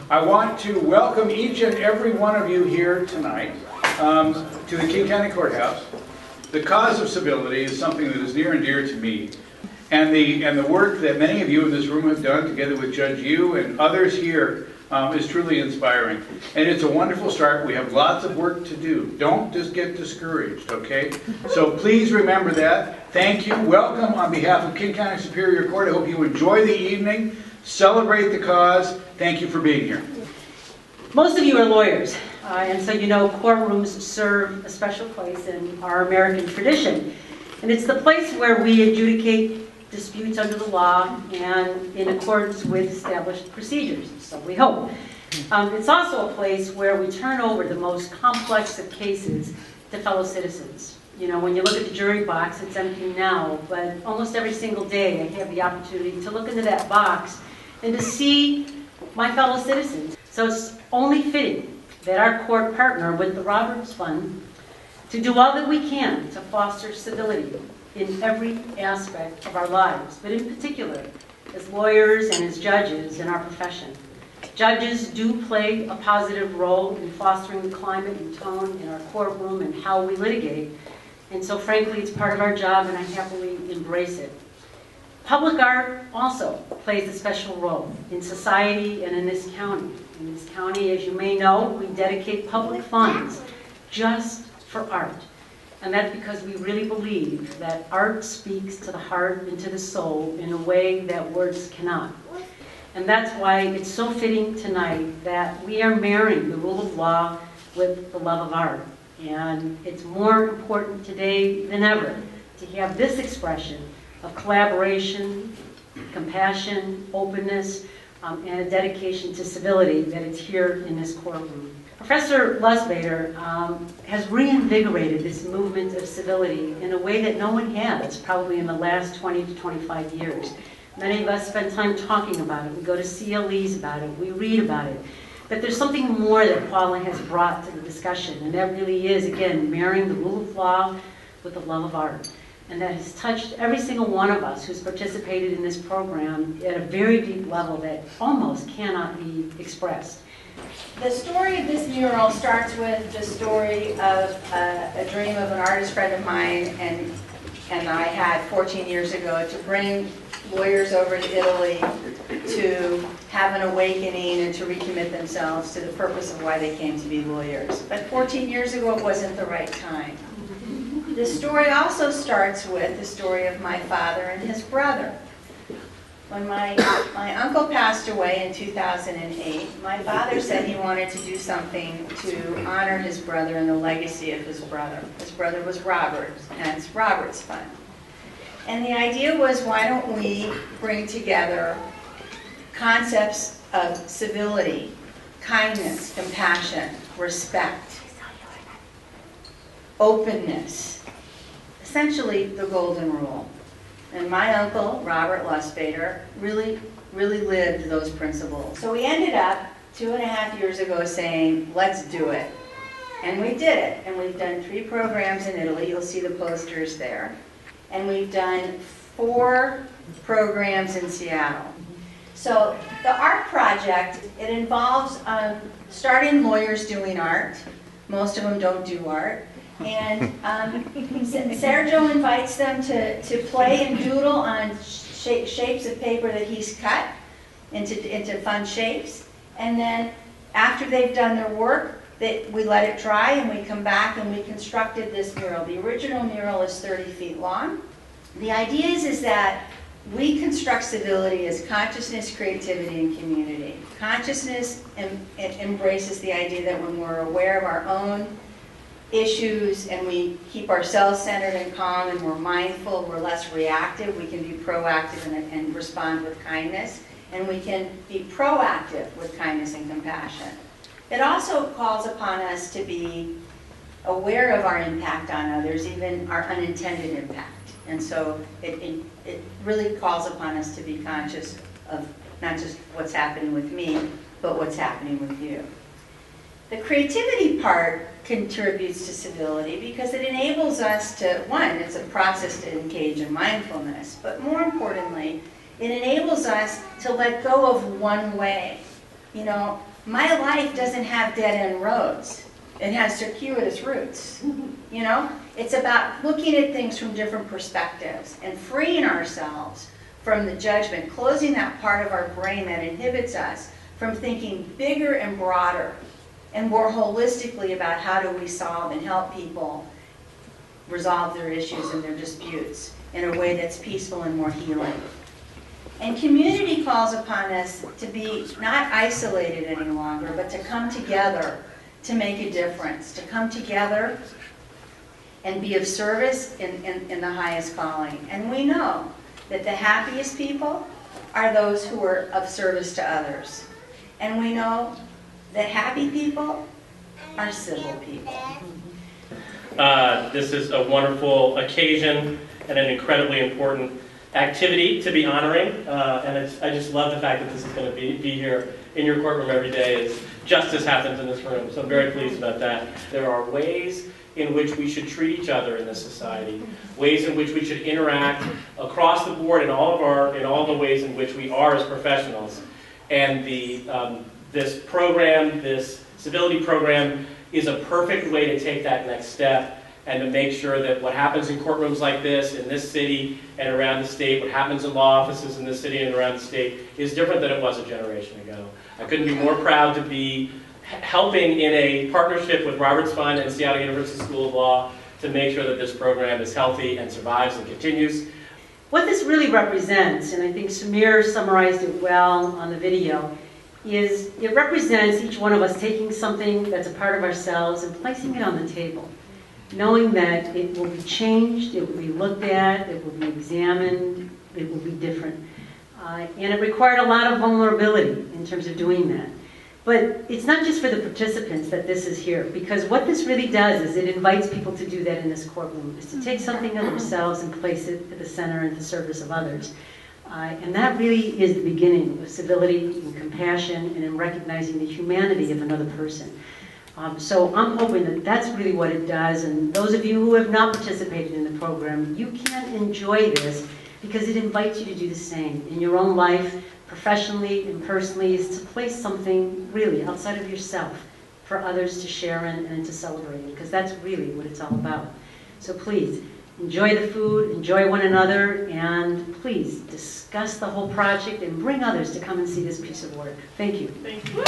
I want to welcome each and every one of you here tonight to the King County Courthouse. The cause of civility is something that is near and dear to me. And the work that many of you in this room have done together with Judge Yu and others here is truly inspiring. And it's a wonderful start. We have lots of work to do. Don't just get discouraged, okay? So please remember that. Thank you. Welcome on behalf of King County Superior Court. I hope you enjoy the evening. Celebrate the cause. Thank you for being here. Most of you are lawyers, and so you know courtrooms serve a special place in our American tradition. And it's the place where we adjudicate disputes under the law and in accordance with established procedures, so we hope. It's also a place where we turn over the most complex of cases to fellow citizens. You know, when you look at the jury box, it's empty now, but almost every single day I have the opportunity to look into that box and to see my fellow citizens. So it's only fitting that our court partner with the Roberts Fund to do all that we can to foster civility in every aspect of our lives, but in particular as lawyers and as judges in our profession. Judges do play a positive role in fostering the climate and tone in our courtroom and how we litigate, and so frankly it's part of our job and I happily embrace it. Public art also plays a special role in society and in this county. In this county, as you may know, we dedicate public funds just for art. And that's because we really believe that art speaks to the heart and to the soul in a way that words cannot. And that's why it's so fitting tonight that we are marrying the rule of law with the love of art. And it's more important today than ever to have this expression of collaboration, compassion, openness, and a dedication to civility that it's here in this courtroom. Professor Lusbader has reinvigorated this movement of civility in a way that no one has, probably in the last 20 to 25 years. Many of us spend time talking about it. We go to CLEs about it. We read about it. But there's something more that Paula has brought to the discussion, and that really is, again, marrying the rule of law with the love of art. And that has touched every single one of us who's participated in this program at a very deep level that almost cannot be expressed. The story of this mural starts with the story of a dream of an artist friend of mine and I had 14 years ago to bring lawyers over to Italy to have an awakening and to recommit themselves to the purpose of why they came to be lawyers. But 14 years ago it wasn't the right time. The story also starts with the story of my father and his brother. When my uncle passed away in 2008, my father said he wanted to do something to honor his brother and the legacy of his brother. His brother was Robert, hence Roberts Fund. And the idea was, why don't we bring together concepts of civility, kindness, compassion, respect, openness, essentially the golden rule. And my uncle, Robert Lusbader, really lived those principles. So we ended up 2.5 years ago saying, let's do it. And we did it. And we've done 3 programs in Italy. You'll see the posters there. And we've done 4 programs in Seattle. So the art project, it involves starting lawyers doing art. Most of them don't do art. And Sergio invites them to play and doodle on shapes of paper that he's cut into fun shapes. And then after they've done their work, we let it dry and we come back and we constructed this mural. The original mural is 30 feet long. The idea is that we construct civility as consciousness, creativity, and community. Consciousness embraces the idea that when we're aware of our own issues and we keep ourselves centered and calm and we're mindful, we're less reactive, we can be proactive and respond with kindness, and we can be proactive with kindness and compassion. It also calls upon us to be aware of our impact on others, even our unintended impact. And so it really calls upon us to be conscious of not just what's happening with me, but what's happening with you. The creativity part contributes to civility because it enables us to, one, it's a process to engage in mindfulness, but more importantly, it enables us to let go of one way. You know, My life doesn't have dead-end roads. It has circuitous routes, you know? It's about looking at things from different perspectives and freeing ourselves from the judgment, closing that part of our brain that inhibits us from thinking bigger and broader and more holistically about how do we solve and help people resolve their issues and their disputes in a way that's peaceful and more healing. And community calls upon us to be not isolated any longer, but to come together to make a difference, to come together and be of service in the highest calling. And we know that the happiest people are those who are of service to others. And we know that happy people are civil people. This is a wonderful occasion and an incredibly important activity to be honoring, and I just love the fact that this is going to be here in your courtroom every day as justice happens in this room, so I'm very pleased about that. There are ways in which we should treat each other in this society, ways in which we should interact across the board in all the ways in which we are as professionals. And this program, this civility program, is a perfect way to take that next step and to make sure that what happens in courtrooms like this, in this city and around the state, what happens in law offices in this city and around the state, is different than it was a generation ago. I couldn't be more proud to be helping in a partnership with Roberts Fund and Seattle University School of Law to make sure that this program is healthy and survives and continues. What this really represents, and I think Samir summarized it well on the video, is it represents each one of us taking something that's a part of ourselves and placing it on the table, knowing that it will be changed, it will be looked at, it will be examined, it will be different. And it required a lot of vulnerability in terms of doing that. But it's not just for the participants that this is here, because what this really does is it invites people to do that in this courtroom, is to take something of themselves and place it at the center and the service of others. And that really is the beginning of civility and compassion and in recognizing the humanity of another person. So I'm hoping that that's really what it does, and those of you who have not participated in the program, you can enjoy this because it invites you to do the same in your own life, professionally and personally, is to place something really outside of yourself for others to share in and to celebrate it, because that's really what it's all about. So please, enjoy the food, enjoy one another, and please discuss the whole project and bring others to come and see this piece of work. Thank you. Thank you.